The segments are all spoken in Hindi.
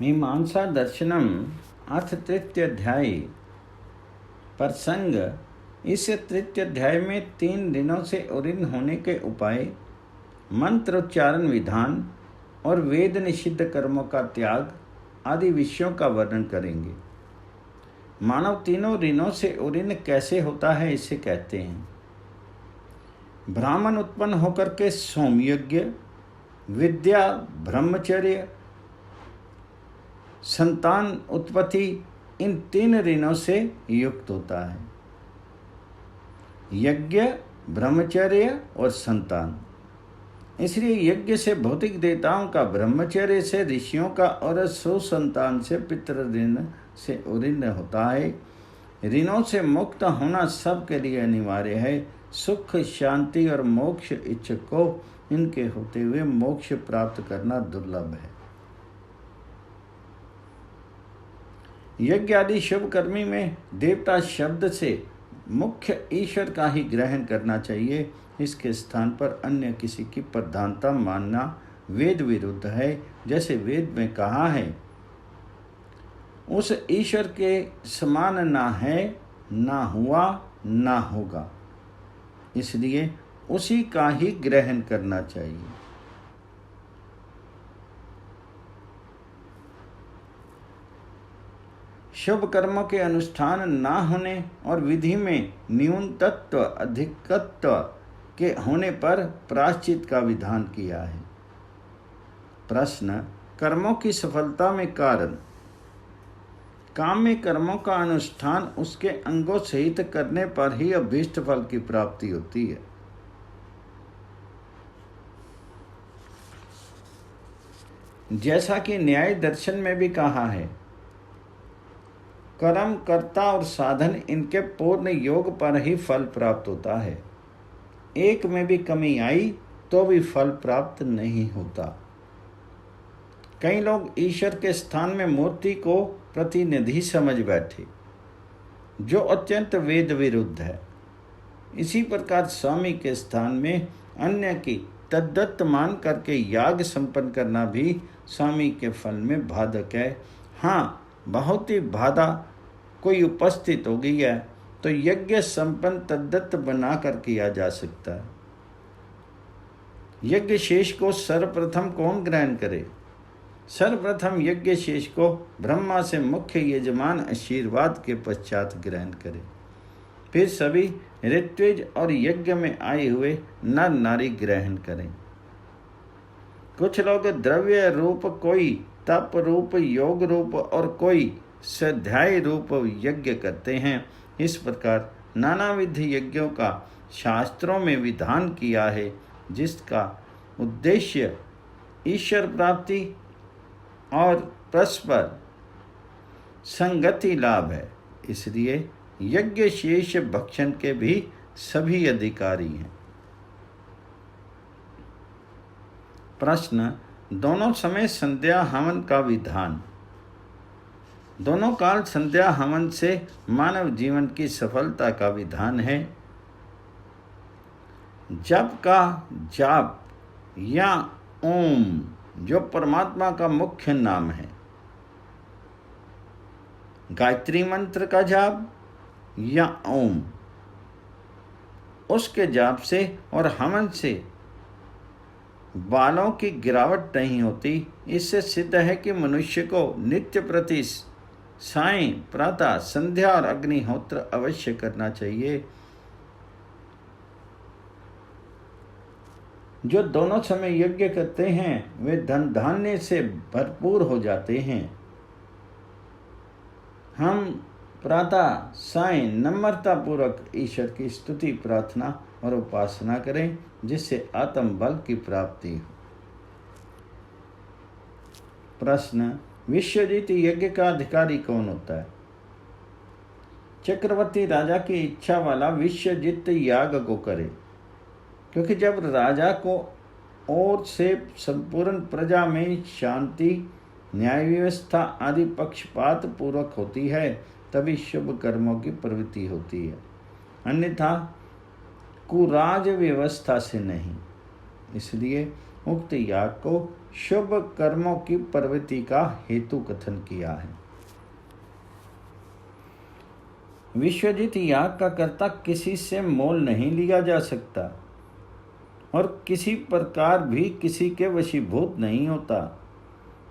मीमांसा दर्शनम अथ तृतीय अध्याय। प्रसंग। इस तृतीय अध्याय में 3 दिनों से उरीन होने के उपाय, मंत्रोच्चारण विधान और वेद निषिद्ध कर्मों का त्याग आदि विषयों का वर्णन करेंगे। मानव तीनों ऋणों से उरीन कैसे होता है इसे कहते हैं। ब्राह्मण उत्पन्न होकर के सोमयज्ञ, विद्या, ब्रह्मचर्य, संतान उत्पत्ति, इन 3 ऋणों से युक्त होता है। यज्ञ, ब्रह्मचर्य और संतान। इसलिए यज्ञ से भौतिक देवताओं का, ब्रह्मचर्य से ऋषियों का और सुसंतान से पितृ ऋण से उरीन होता है। ऋणों से मुक्त होना सबके लिए अनिवार्य है। सुख, शांति और मोक्ष इच्छुक को इनके होते हुए मोक्ष प्राप्त करना दुर्लभ है। यज्ञ आदि शुभ कर्मी में देवता शब्द से मुख्य ईश्वर का ही ग्रहण करना चाहिए। इसके स्थान पर अन्य किसी की प्रधानता मानना वेद विरुद्ध है। जैसे वेद में कहा है, उस ईश्वर के समान ना है, ना हुआ, ना होगा, इसलिए उसी का ही ग्रहण करना चाहिए। शुभ कर्मों के अनुष्ठान ना होने और विधि में न्यूनतत्व अधिकत्व के होने पर प्रायश्चित का विधान किया है। प्रश्न। कर्मों की सफलता में कारण। काम्य कर्मों का अनुष्ठान उसके अंगों सहित करने पर ही अभीष्ट फल की प्राप्ति होती है। जैसा कि न्याय दर्शन में भी कहा है, कर्म, कर्ता और साधन, इनके पूर्ण योग पर ही फल प्राप्त होता है। एक में भी कमी आई तो भी फल प्राप्त नहीं होता। कई लोग ईश्वर के स्थान में मूर्ति को प्रतिनिधि समझ बैठे, जो अत्यंत वेद विरुद्ध है। इसी प्रकार स्वामी के स्थान में अन्य की तद्दत्त मान करके याग संपन्न करना भी स्वामी के फल में बाधक है। हाँ, बहुत ही बाधा कोई उपस्थित हो गई है तो यज्ञ संपन्न तद्दत्त बनाकर किया जा सकता है। यज्ञ शेष को सर्वप्रथम कौन ग्रहण करे? सर्वप्रथम यज्ञ शेष को ब्रह्मा से मुख्य यजमान आशीर्वाद के पश्चात ग्रहण करे। फिर सभी ऋत्विज और यज्ञ में आए हुए नर नारी ग्रहण करें। कुछ लोग द्रव्य रूप, कोई तप रूप, योग रूप और कोई स्वाध्याय रूप यज्ञ करते हैं। इस प्रकार नानाविध यज्ञों का शास्त्रों में विधान किया है, जिसका उद्देश्य ईश्वर प्राप्ति और परस्पर संगति लाभ है। इसलिए यज्ञ शेष भक्षण के भी सभी अधिकारी हैं। प्रश्न। दोनों समय संध्या हवन का विधान। दोनों काल संध्या हवन से मानव जीवन की सफलता का विधान है। जप का जाप या ओम, जो परमात्मा का मुख्य नाम है, गायत्री मंत्र का जाप या ओम, उसके जाप से और हवन से बालों की गिरावट नहीं होती। इससे सिद्ध है कि मनुष्य को नित्य प्रति सायं, प्रातः, संध्या और अग्निहोत्र अवश्य करना चाहिए। जो दोनों समय यज्ञ करते हैं वे धन धान्य से भरपूर हो जाते हैं। हम प्रातः सायं नम्रता पूर्वक ईश्वर की स्तुति, प्रार्थना और उपासना करें, जिससे आत्म बल की प्राप्ति हो। प्रश्न। विश्वजीत यज्ञ का अधिकारी कौन होता है? चक्रवर्ती राजा की इच्छा वाला विश्वजीत याग को करे, क्योंकि जब राजा को ओर से संपूर्ण प्रजा में शांति, न्याय व्यवस्था आदि पक्षपात पूर्वक होती है, तभी शुभ कर्मों की प्रवृत्ति होती है, अन्यथा कुराज व्यवस्था से नहीं। इसलिए उक्त याग को शुभ कर्मों की प्रवृत्ति का हेतु कथन किया है। विश्वजित याग का कर्ता किसी से मोल नहीं लिया जा सकता और किसी प्रकार भी किसी के वशीभूत नहीं होता,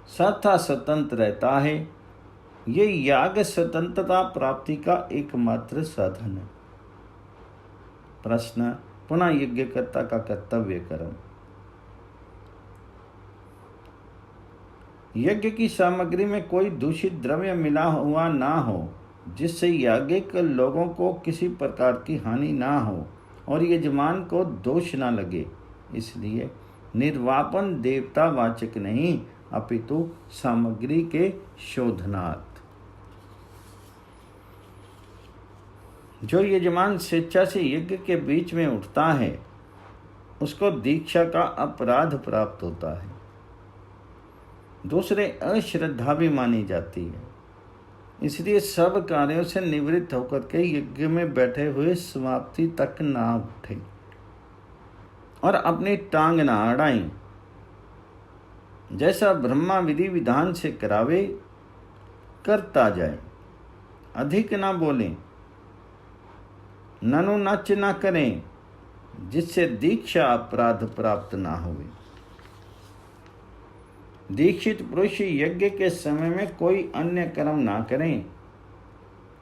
सथा स्वतंत्र रहता है। ये याग स्वतंत्रता प्राप्ति का एकमात्र साधन है। प्रश्न, पुनः यज्ञकर्ता का कर्तव्य कर्म। यज्ञ की सामग्री में कोई दूषित द्रव्य मिला हुआ ना हो, जिससे याज्ञिक लोगों को किसी प्रकार की हानि ना हो और यजमान को दोष ना लगे, इसलिए निर्वापन देवता वाचक नहीं अपितु सामग्री के शोधनार्थ। जो यजमान स्वेच्छा से यज्ञ के बीच में उठता है उसको दीक्षा का अपराध प्राप्त होता है। दूसरे अश्रद्धा भी मानी जाती है, इसलिए सब कार्यों से निवृत्त होकर के यज्ञ में बैठे हुए समाप्ति तक ना उठे और अपनी टांग ना अड़ाएं। जैसा ब्रह्मा विधि विधान से करावे करता जाए, अधिक ना बोलें, ननु नच ना करें, जिससे दीक्षा अपराध प्राप्त ना होवे। दीक्षित पुरुष यज्ञ के समय में कोई अन्य कर्म ना करें,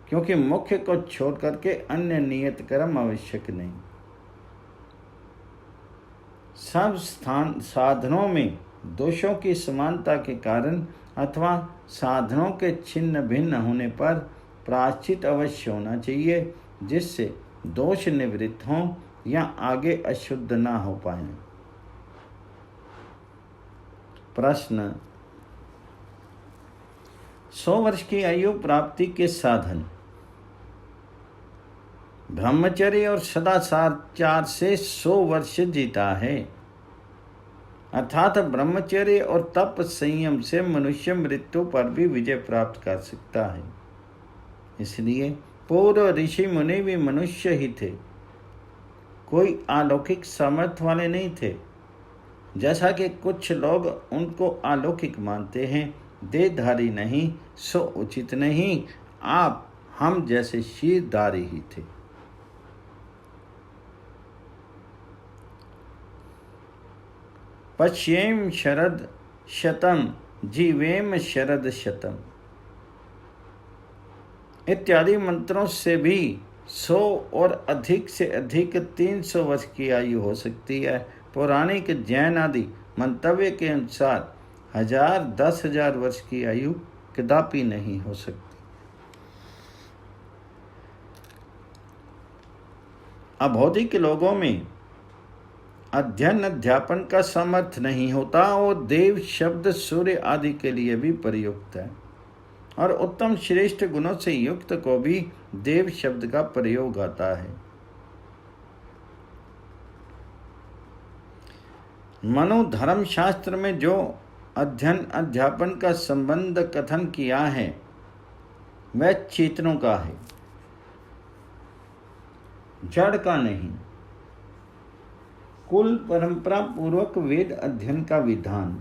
क्योंकि मुख्य को छोड़ करके अन्य नियत कर्म आवश्यक नहीं। सब साधनों में दोषों की समानता के कारण अथवा साधनों के छिन्न भिन्न होने पर प्रायश्चित अवश्य होना चाहिए, जिससे दोष निवृत्त हों या आगे अशुद्ध ना हो पाए। प्रश्न, 100 वर्ष की आयु प्राप्ति के साधन। ब्रह्मचर्य और सदाचार से 100 वर्ष जीता है, अर्थात ब्रह्मचर्य और तप संयम से मनुष्य मृत्यु पर भी विजय प्राप्त कर सकता है। इसलिए पूर्व ऋषि मुनि भी मनुष्य ही थे, कोई अलौकिक सामर्थ्य वाले नहीं थे। जैसा कि कुछ लोग उनको अलौकिक मानते हैं, देहधारी नहीं, सो उचित नहीं। आप हम जैसे शीरधारी ही थे। पश्येम शरद शतम जीवेम शरद शतम इत्यादि मंत्रों से भी 100 और अधिक से अधिक 300 वर्ष की आयु हो सकती है। पौराणिक जैन आदि मंतव्य के अनुसार 1000 10,000 वर्ष की आयु कदापि नहीं हो सकती। अभौतिक लोगों में अध्ययन अध्यापन का सामर्थ्य नहीं होता और देव शब्द सूर्य आदि के लिए भी प्रयुक्त है, और उत्तम श्रेष्ठ गुणों से युक्त को भी देव शब्द का प्रयोग आता है। मनु धर्म शास्त्र में जो अध्ययन अध्यापन का संबंध कथन किया है वह चेतनों का है, जड़ का नहीं। कुल परंपरा पूर्वक वेद अध्ययन का विधान।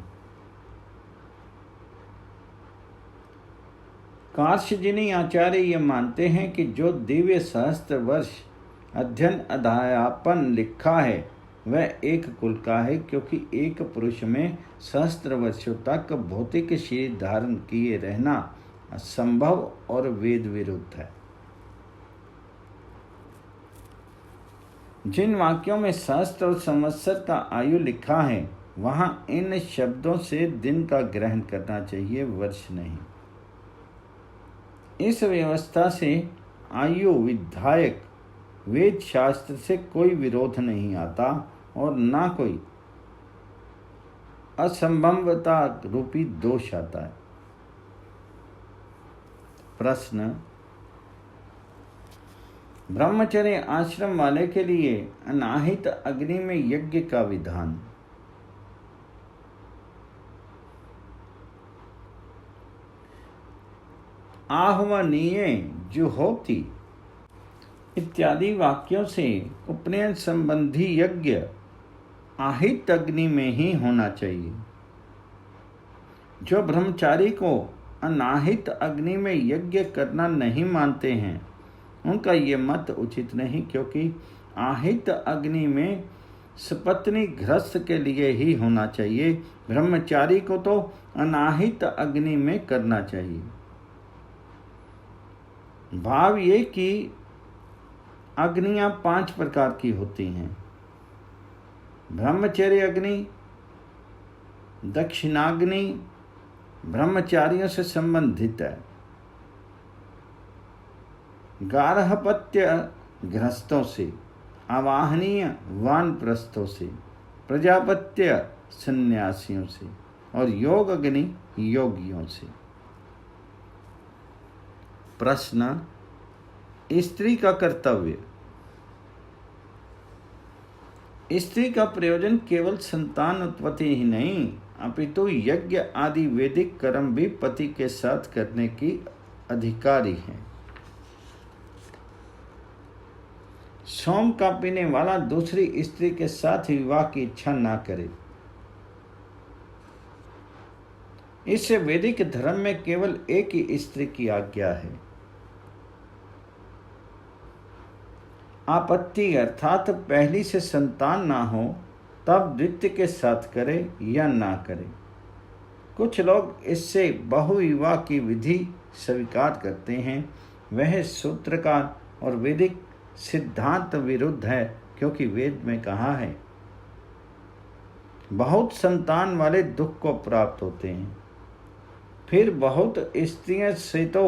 कार्षजिनी आचार्य ये मानते हैं कि जो दिव्य सहस्त्र वर्ष अध्ययन अध्यापन लिखा है वह एक कुल का है, क्योंकि एक पुरुष में सहस्त्र वर्षों तक भौतिक शरीर धारण किए रहना असंभव और वेद विरुद्ध है। जिन वाक्यों में सहस्त्र और संवत्सर का आयु लिखा है वहां इन शब्दों से दिन का ग्रहण करना चाहिए, वर्ष नहीं। इस व्यवस्था से आयु विधायक वेद शास्त्र से कोई विरोध नहीं आता और ना कोई असंभवता रूपी दोष आता है। प्रश्न, ब्रह्मचर्य आश्रम वाले के लिए अनाहित अग्नि में यज्ञ का विधान। आह्वनीय जुहोति इत्यादि वाक्यों से उपनयन संबंधी यज्ञ आहित अग्नि में ही होना चाहिए। जो ब्रह्मचारी को अनाहित अग्नि में यज्ञ करना नहीं मानते हैं, उनका ये मत उचित नहीं, क्योंकि आहित अग्नि में सपत्नी गृहस्थ के लिए ही होना चाहिए। ब्रह्मचारी को तो अनाहित अग्नि में करना चाहिए। भाव ये कि अग्नियां 5 प्रकार की होती हैं। ब्रह्मचर्य अग्नि, दक्षिणाग्नि ब्रह्मचारियों से संबंधित है, गार्हपत्य गृहस्थों से, आवाहनीय वानप्रस्थों से, प्रजापत्य सन्यासियों से और योग अग्नि योगियों से। प्रश्न, स्त्री का कर्तव्य। स्त्री का प्रयोजन केवल संतान उत्पत्ति ही नहीं, अपितु यज्ञ आदि वैदिक कर्म भी पति के साथ करने की अधिकारी है। सोम का पीने वाला दूसरी स्त्री के साथ विवाह की इच्छा ना करे। इससे वैदिक धर्म में केवल एक ही स्त्री की आज्ञा है। आपत्ति अर्थात पहली से संतान ना हो तब द्वितीय के साथ करे या ना करे। कुछ लोग इससे बहुविवाह की विधि स्वीकार करते हैं। वह सूत्रकार और वैदिक सिद्धांत विरुद्ध है, क्योंकि वेद में कहा है बहुत संतान वाले दुख को प्राप्त होते हैं। फिर बहुत स्त्रियों से तो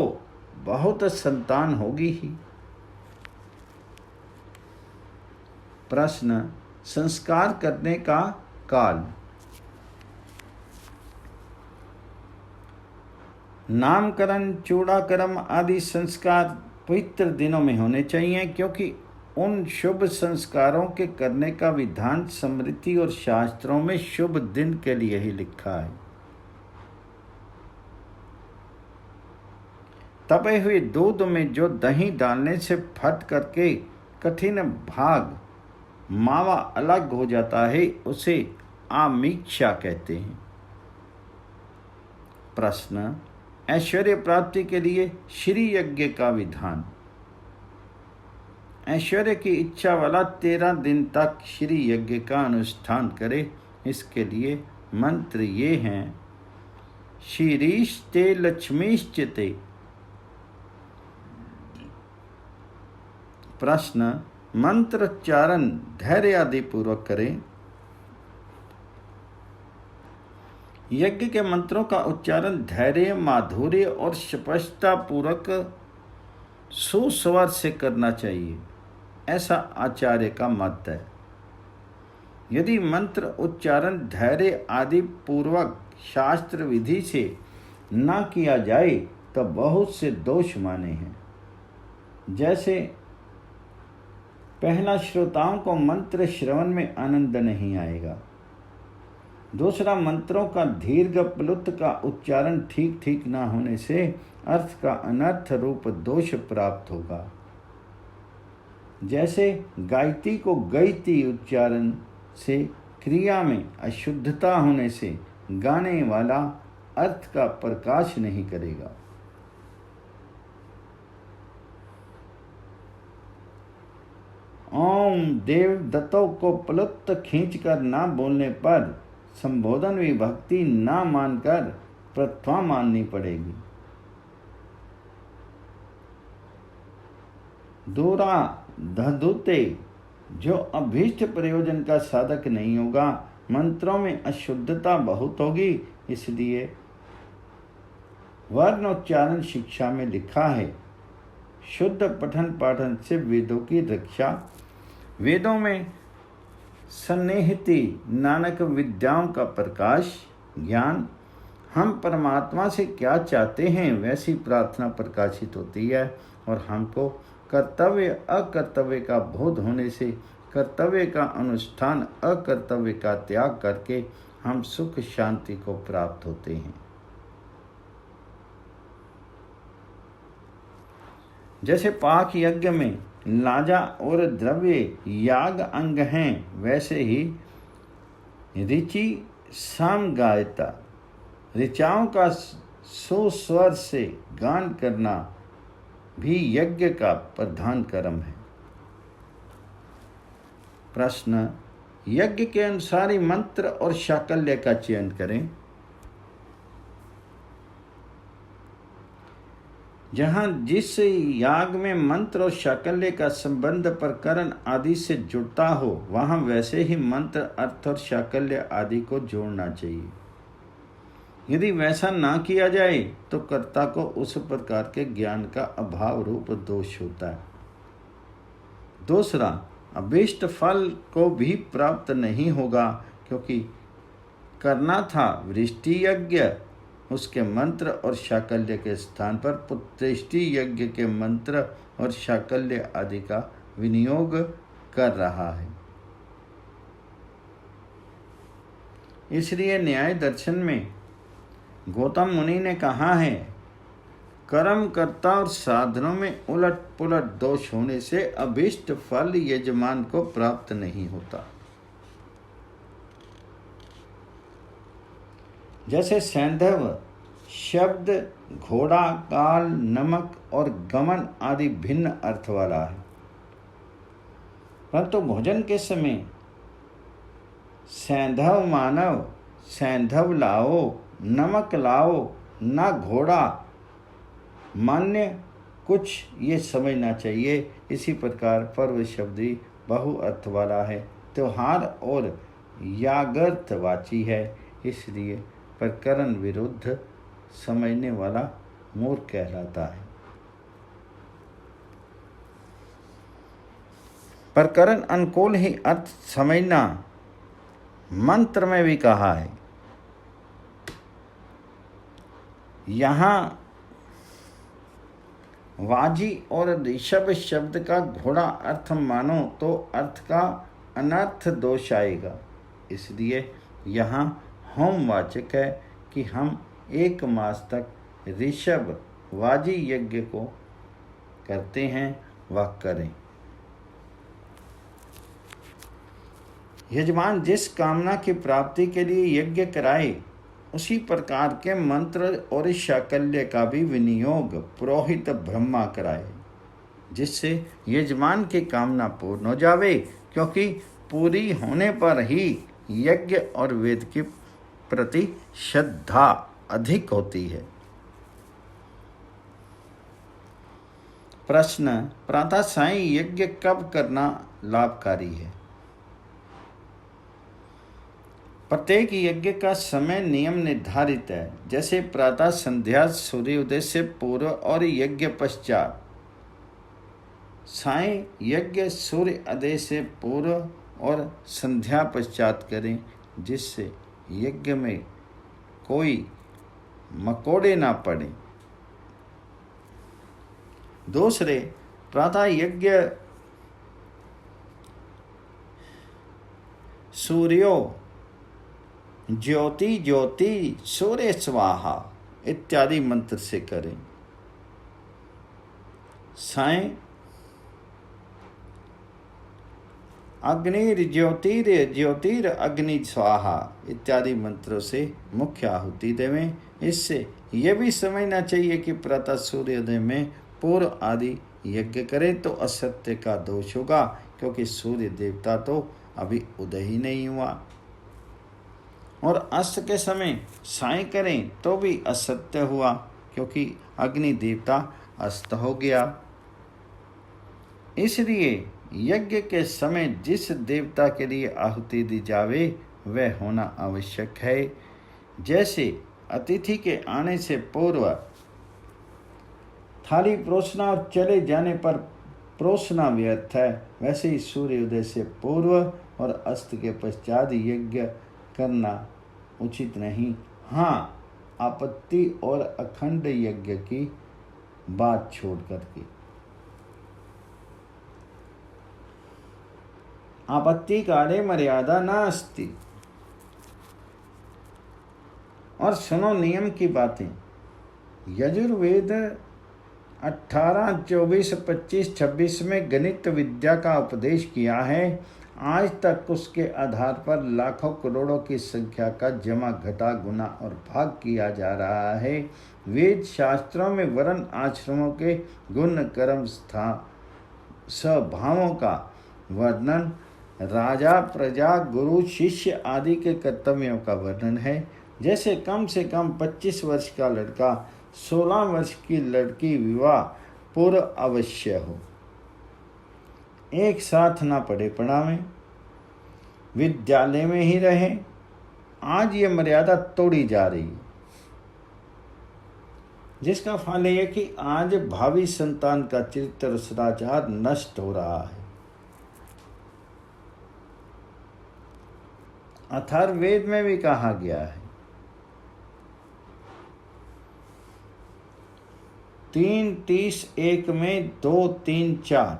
बहुत संतान होगी ही। प्रश्न, संस्कार करने का काल। नामकरण, चूड़ाकर्म आदि संस्कार पवित्र दिनों में होने चाहिए, क्योंकि उन शुभ संस्कारों के करने का विधान स्मृति और शास्त्रों में शुभ दिन के लिए ही लिखा है। तपे हुए दूध में जो दही डालने से फट करके कठिन भाग मावा अलग हो जाता है, उसे आमीक्षा कहते हैं। प्रश्न, ऐश्वर्य प्राप्ति के लिए श्री यज्ञ का विधान। ऐश्वर्य की इच्छा वाला 13 दिन तक श्री यज्ञ का अनुष्ठान करे। इसके लिए मंत्र ये हैं: श्रीष्टे लक्ष्मीश्चिते। प्रश्न, मंत्रोच्चारण धैर्य आदि पूर्वक करें। यज्ञ के मंत्रों का उच्चारण धैर्य, माधुर्य और स्पष्टता पूर्वक सुस्वर से करना चाहिए, ऐसा आचार्य का मत है। यदि मंत्र उच्चारण धैर्य आदि पूर्वक शास्त्र विधि से न किया जाए तो बहुत से दोष माने हैं। जैसे पहला, श्रोताओं को मंत्र श्रवण में आनंद नहीं आएगा। दूसरा, मंत्रों का दीर्घ प्लुत का उच्चारण ठीक ठीक न होने से अर्थ का अनर्थ रूप दोष प्राप्त होगा। जैसे गायती को गईती उच्चारण से क्रिया में अशुद्धता होने से गाने वाला अर्थ का प्रकाश नहीं करेगा। ओम देव दत्तों को प्लुत खींचकर ना बोलने पर संबोधन विभक्ति ना मानकर प्रथमा माननी पड़ेगी। दूरा धधुते जो अभीष्ट प्रयोजन का साधक नहीं होगा। मंत्रों में अशुद्धता बहुत होगी, इसलिए वर्णोच्चारण शिक्षा में लिखा है शुद्ध पठन पाठन से वेदों की रक्षा। वेदों में सन्निहिति नानक विद्याओं का प्रकाश ज्ञान। हम परमात्मा से क्या चाहते हैं वैसी प्रार्थना प्रकाशित होती है और हमको कर्तव्य अकर्तव्य का बोध होने से कर्तव्य का अनुष्ठान अकर्तव्य का त्याग करके हम सुख शांति को प्राप्त होते हैं। जैसे पाक यज्ञ में लाजा और द्रव्य याग अंग हैं, वैसे ही ऋचि सामगायता, ऋचाओं का सुस्वर से गान करना भी यज्ञ का प्रधान कर्म है। प्रश्न, यज्ञ के अनुसार ही मंत्र और शाकल्य का चयन करें। जहाँ जिस याग में मंत्र और शाकल्य का संबंध प्रकरण आदि से जुड़ता हो, वहाँ वैसे ही मंत्र, अर्थ और शाकल्य आदि को जोड़ना चाहिए। यदि वैसा ना किया जाए तो कर्ता को उस प्रकार के ज्ञान का अभाव रूप दोष होता है। दूसरा, अभीष्ट फल को भी प्राप्त नहीं होगा, क्योंकि करना था वृष्टि यज्ञ, उसके मंत्र और शाकल्य के स्थान पर पुत्रेष्टि यज्ञ के मंत्र और शाकल्य आदि का विनियोग कर रहा है। इसलिए न्याय दर्शन में गौतम मुनि ने कहा है, कर्म कर्ता और साधनों में उलट पुलट दोष होने से अभीष्ट फल यजमान को प्राप्त नहीं होता। जैसे सैंधव शब्द घोड़ा, काल, नमक और गमन आदि भिन्न अर्थ वाला है, परंतु भोजन के समय सैंधव मानव, सैंधव लाओ, नमक लाओ, ना घोड़ा मान्य, कुछ ये समझना चाहिए। इसी प्रकार पर्व शब्द बहु अर्थ वाला है, त्योहार और यागर्थवाची है, इसलिए प्रकरण विरुद्ध समझने वाला मूर्ख कहलाता है। प्रकरण अनुकूल ही अर्थ समझना मंत्र में भी कहा है। यहाँ वाजी और ऋषभ शब्द का घोड़ा अर्थ मानो तो अर्थ का अनर्थ दोष आएगा, इसलिए यहाँ होमवाचक है कि हम 1 मास तक ऋषभ वाजी यज्ञ को करते हैं वह करें। यजमान जिस कामना की प्राप्ति के लिए यज्ञ कराए, उसी प्रकार के मंत्र और शाकल्य का भी विनियोग पुरोहित ब्रह्मा कराए, जिससे यजमान की कामना पूर्ण हो जावे, क्योंकि पूरी होने पर ही यज्ञ और वेद के प्रति श्रद्धा अधिक होती है। प्रश्न, प्रातः सायं यज्ञ कब करना लाभकारी है? प्रत्येक यज्ञ का समय नियम निर्धारित है। जैसे प्रातः संध्या सूर्योदय से पूर्व और यज्ञ पश्चात, सायं यज्ञ सूर्योदय से पूर्व और संध्या पश्चात करें, जिससे यज्ञ में कोई मकोड़े ना पड़े। दूसरे, प्रातः यज्ञ सूर्यो ज्योति ज्योति सूर्य स्वाहा इत्यादि मंत्र से करें। सायं अग्निर ज्योतिर ज्योतिर अग्नि स्वाहा इत्यादि मंत्रों से मुख्य आहुति देवें। इससे यह भी समझना चाहिए कि प्रातः सूर्योदय में पूर्व आदि यज्ञ करें तो असत्य का दोष होगा, क्योंकि सूर्य देवता तो अभी उदय ही नहीं हुआ। और अस्त के समय सायं करें तो भी असत्य हुआ, क्योंकि अग्नि देवता अस्त हो गया। इसलिए यज्ञ के समय जिस देवता के लिए आहुति दी जावे वह होना आवश्यक है। जैसे अतिथि के आने से पूर्व थाली परोसना और चले जाने पर परोसना व्यर्थ है, वैसे ही सूर्योदय से पूर्व और अस्त के पश्चात यज्ञ करना उचित नहीं। हाँ, आपत्ति और अखंड यज्ञ की बात छोड़ करके। आपत्ति काले मर्यादा नास्ति। और सुनो नियम की बातें। यजुर्वेद 18, 24, 25, 26 में गणित विद्या का उपदेश किया है। आज तक उसके आधार पर लाखों करोड़ों की संख्या का जमा घटा गुना और भाग किया जा रहा है। वेद शास्त्रों में वर्ण आश्रमों के गुण कर्म स्वभावों का वर्णन, राजा प्रजा गुरु शिष्य आदि के कर्तव्यों का वर्णन है। जैसे कम से कम 25 वर्ष का लड़का 16 वर्ष की लड़की विवाह पूर्व अवश्य हो, एक साथ ना पढ़े पढ़ावें, विद्यालय में ही रहें। आज ये मर्यादा तोड़ी जा रही है, जिसका फल यह कि आज भावी संतान का चरित्र और सदाचार नष्ट हो रहा है। अथर्ववेद में भी कहा गया है, 3:30:1 में 2:3:4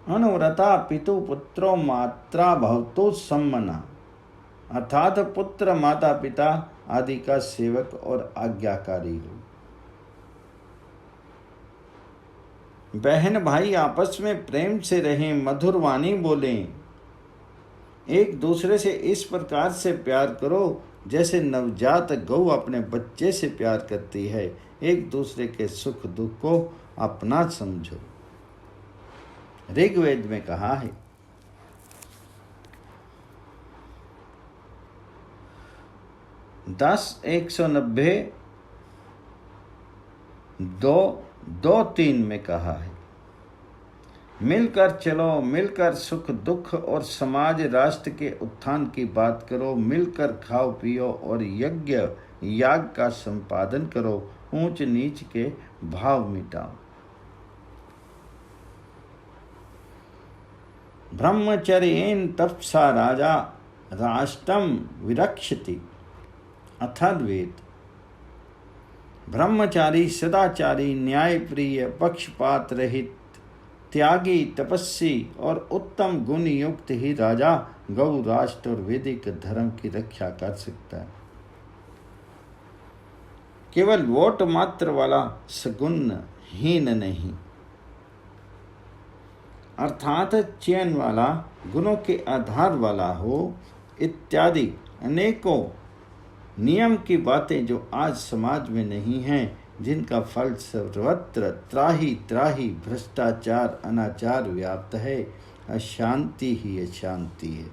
अनुव्रता पितु पुत्रो मात्रा भवतो सम्मना, अर्थात पुत्र माता पिता आदि का सेवक और आज्ञाकारी हो। बहन भाई आपस में प्रेम से रहें, मधुर वाणी बोलें, एक दूसरे से इस प्रकार से प्यार करो जैसे नवजात गौ अपने बच्चे से प्यार करती है। एक दूसरे के सुख दुख को अपना समझो। ऋग्वेद में कहा है, 10:190 2:2-3 में कहा है, मिलकर चलो, मिलकर सुख दुख और समाज राष्ट्र के उत्थान की बात करो, मिलकर खाओ पियो और यज्ञ याग का संपादन करो, ऊंच नीच के भाव मिटाओ। ब्रह्मचर्येन तपसा राजा राष्ट्रम विरक्षति। अथर्ववेद, ब्रह्मचारी सदाचारी न्यायप्रिय पक्षपात रहित त्यागी तपस्वी और उत्तम गुण युक्त ही राजा गौ राष्ट्र और वैदिक धर्म की रक्षा कर सकता है। केवल वोट मात्र वाला सगुणहीन नहीं, अर्थात चयन वाला, गुणों के आधार वाला हो, इत्यादि अनेकों नियम की बातें जो आज समाज में नहीं हैं, जिनका फल सर्वत्र त्राही त्राही भ्रष्टाचार अनाचार व्याप्त है। अशांति ही अशांति है।